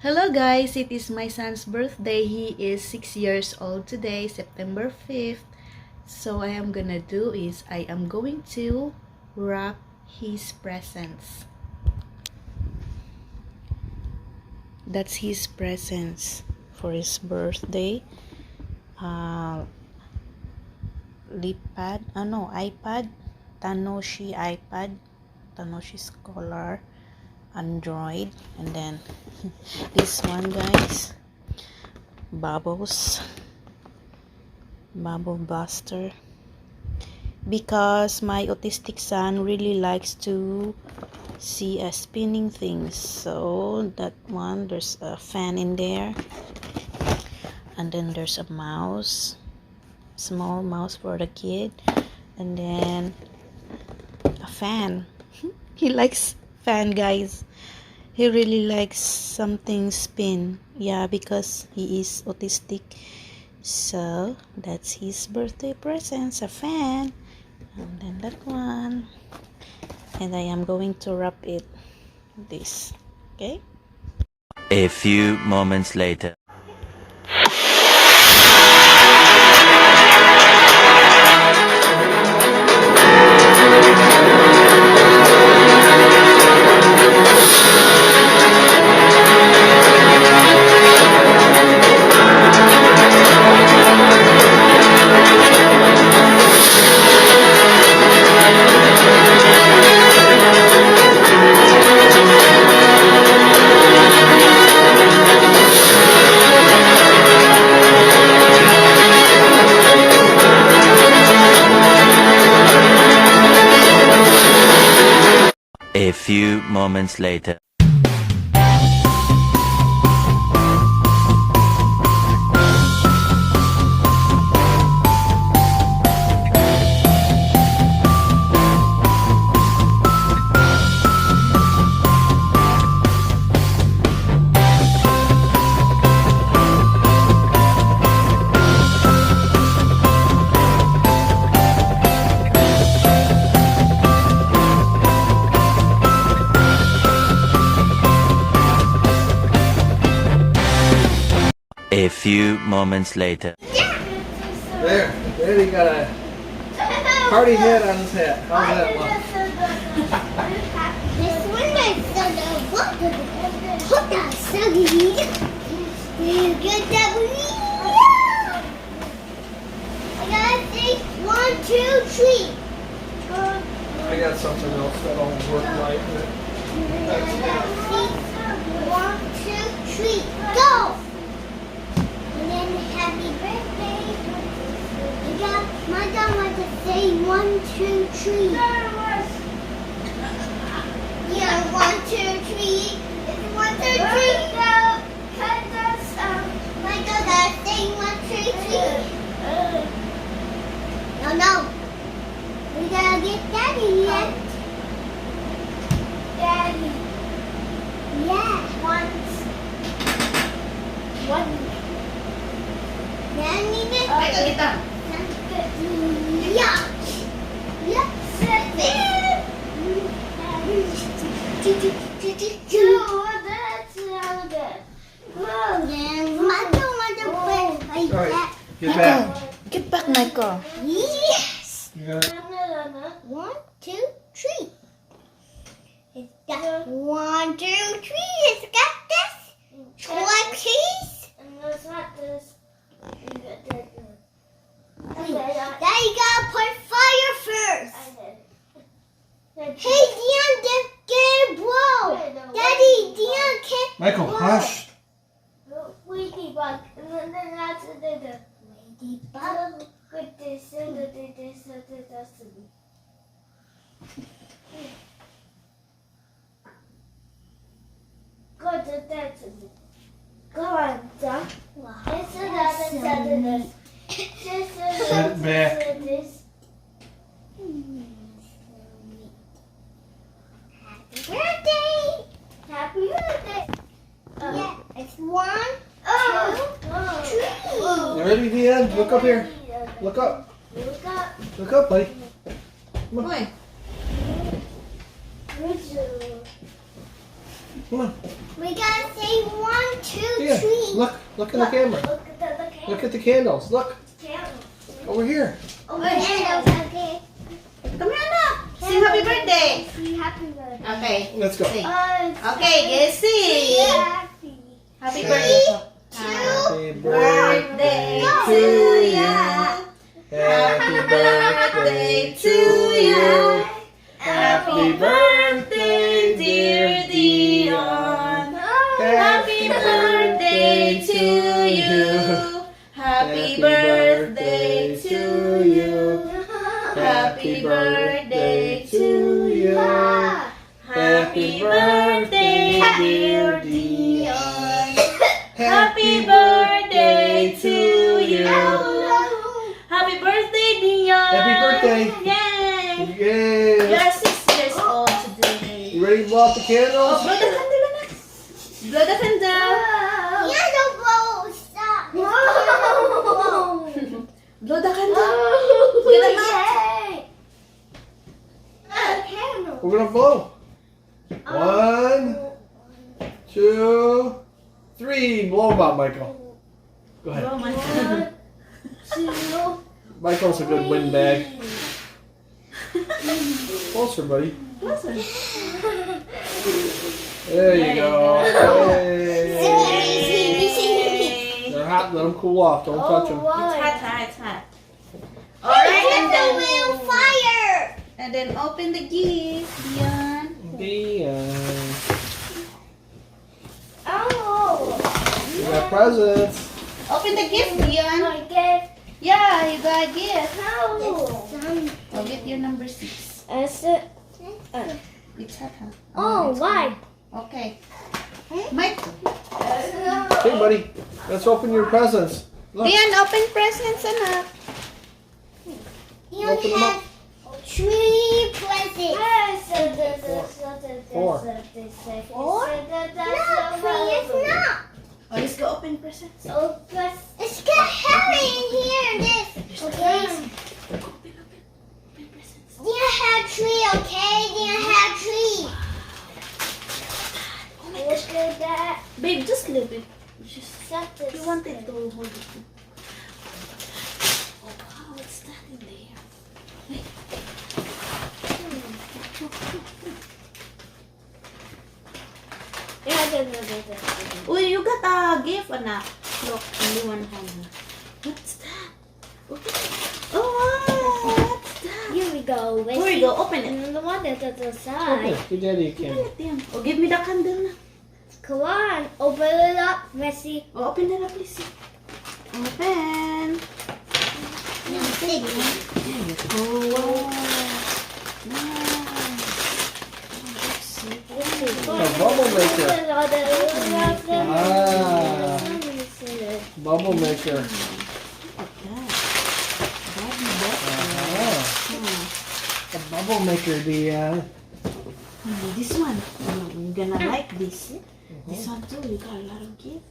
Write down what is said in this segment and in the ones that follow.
Hello guys, it is my son's birthday. He is 6 years old today, September 5th. So I am gonna do is I am going to wrap his presents. That's his presents for his birthday. iPad, Tanoshi Scholar, Android, and then this one, guys, Bubble Buster, because my autistic son really likes to see spinning things. So that one, there's a fan in there, and then there's a mouse, small mouse for the kid, and then a fan. He likes fan, guys. He really likes something spin. Yeah, because he is autistic. So that's his birthday presents, a fan, and then that one, and I am going to wrap it this. Okay, a few moments later. A few moments later. A few moments later. There he got a party hat on his hat. How's that look? This one is the suggy. You get that one? I gotta say 1, 2, 3. I got something else that don't work right. One, two, three, go! And then happy birthday. You got my dad wants to say 1, 2, 3. Yeah, 1, 2, 3. It's 1, 2, 3. Go. My dad say 1, 2, 3. No. We gotta get Daddy yet. Daddy. Yeah. One. Daddy. Yeah. Yeah. Get back. get back, Michael. Yes. You got it. 1, 2, 3. It's got 1, 2, 3. It's got this. Try cheese. Daddy gotta put fire first. Hey, Dion, get it blow. Daddy, Dion can't Michael, blow. hush. Ladybug. Go on, John. Sit back. Happy birthday! Yeah, it's 1, 2, 3. You ready, Dion? Look up here. Look up. Look up, buddy. Come on. Come on. We gotta say 1, 2, Yeah, 3. look at the camera. Look at the camera. Look at the candles. Look Candles. over here. Oh, candles. Okay. Come here, anak. Sing happy birthday. Sing happy birthday. Okay. Let's go. Sing. Okay, guys, sing. Happy. Happy birthday. Happy Birthday birthday to you. Happy birthday to you. Happy birthday, dear Dion. Happy birthday to you. Happy birthday to you. Happy birthday to you. Happy birthday, dear Dion. Happy birthday to you. Happy birthday, Dion. Happy birthday. Yay. Yay. You're 6 years old today. You ready to blow out the Oh, candles? blow the candle, anak. Blow the candle. Yeah, don't blow. Stop. Blow the candle. Get a mat. Candle. We're gonna blow. 1, 2, 3. Blow them out, Michael. Go ahead. Blow my candle. 2, Michael's a good windbag. Closer, buddy. Closer. There you go. Hey. Yay. They're hot. Let them cool off. Don't touch them. It's hot, hot, it's hot. Oh, Alright, the and then, wheel fire. and then open the gift, Dion. Oh. We got presents. Open the gift, Dion. I get Yeah, you got a gift. no. I'll get your number 6. Is it? It's hot, huh? Oh, it's why? hot. Okay. Mike, Hey, buddy. Let's open your presents. Look. Dion, open presents, anak. You Open them have up. 3 presents. 4. 4? No, 3 is not. Oh, let's go open presents. Oh, it's got Harry in here. This. Okay. Open presents. You have 3, okay? You have 3. Oh my Look gosh. at that. Babe, just leave it. Just, Set this. you wanted to hold it. Oh, wow, what's that in there? Wait. Oh, you got a gift, anak. Look, only one hand. What's that? Oh, wow, what's that? Here we go. Here we go, open it. And the one that's at the Open side. it. Give Daddy a Open candle. it, Dion. Oh, give me the candle na. Come on. Open it up, Messi. Oh, open it up, please. Open. Oh, wow. A bubble maker. Bubble maker. A bubble maker, the This one. You're gonna like this. This one too. You got a lot of gift.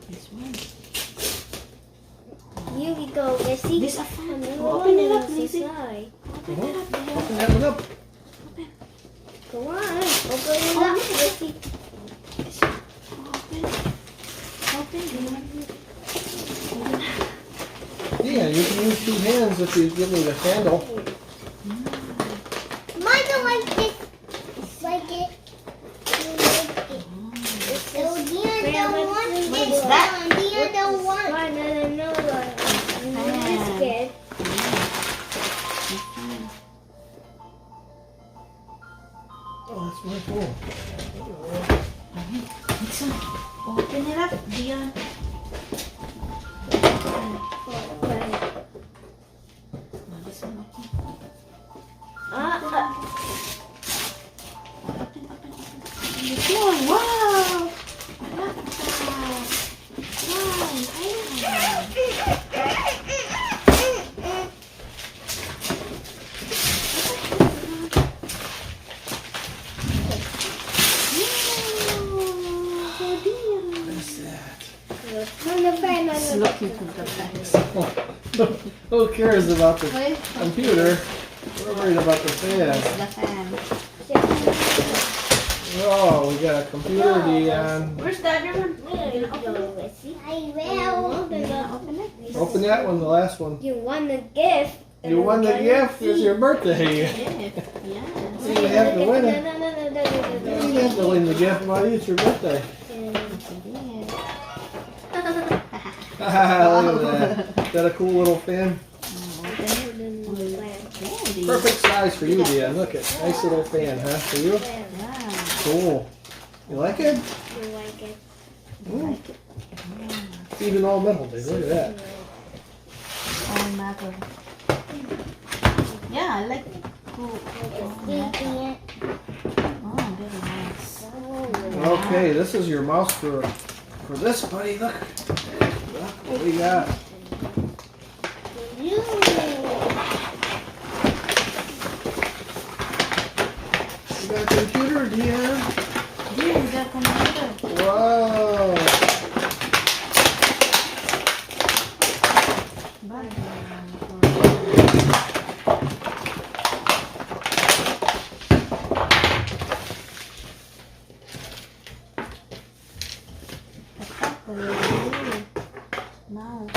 This one. Here we go, Messi. This a fan. And Oh, open it up, the Lizzie. side. Open it up. Dion. Open that one up. Open. Come on. Open it up, Messi. Open. Open. Dion. Yeah, you can use 2 hands if you give me the candle. Mine don't like this. Like it. So Dion don't want this one. Dion don't want. Mine doesn't know one. I'm scared. Oh, that's really cool. This one. Open it up, Dion. Oh, this one. Open. Open. This one. Wow. Look at that. It's looking for the bags. Who cares about the Wait, computer? We're worried about the fan. the fan. Oh, we got a computer, Dion. Where's the other one? I will. Open that one, the last one. You won the gift. You won the gift. It's your birthday. Yeah. You didn't have to win it. You didn't have to win the gift, buddy. It's your birthday. Look at that. Is that a cool little fan? Perfect size for you, Dion. Look at nice little fan, huh? For you? Cool. You like it? I like it. It's even all metal, dude. Look at that. Oh, metal. Yeah, I like it. Cool. Oh, very nice. Okay, this is your mouse for this, buddy. Look what we got. You got a computer, Dion? Yeah, we got a computer. Wow. Mouse.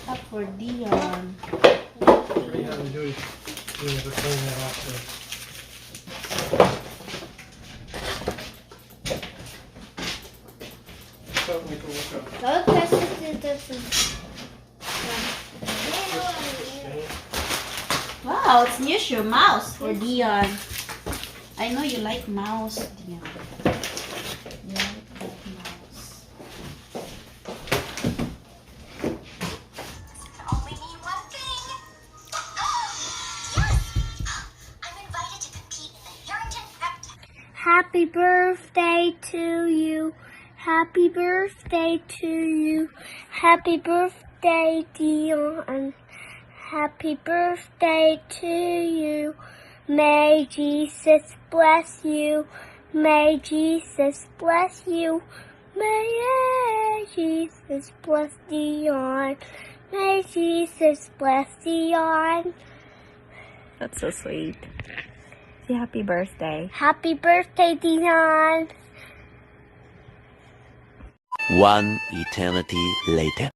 Up for Dion. What are you having to do? You have to clean that off there. Something we can look up. Wow, it's here's your mouse for Dion. I know you like mouse, Dion. You like that mouse. Only need one thing. Yes! I'm invited to compete in the Harrington Prep. Happy birthday to you. Happy birthday to you. Happy birthday, Dion. Happy birthday to you. May Jesus bless you. May Jesus bless you. May Jesus bless Dion. May Jesus bless Dion. That's so sweet. Say happy birthday. Happy birthday, Dion. One eternity later.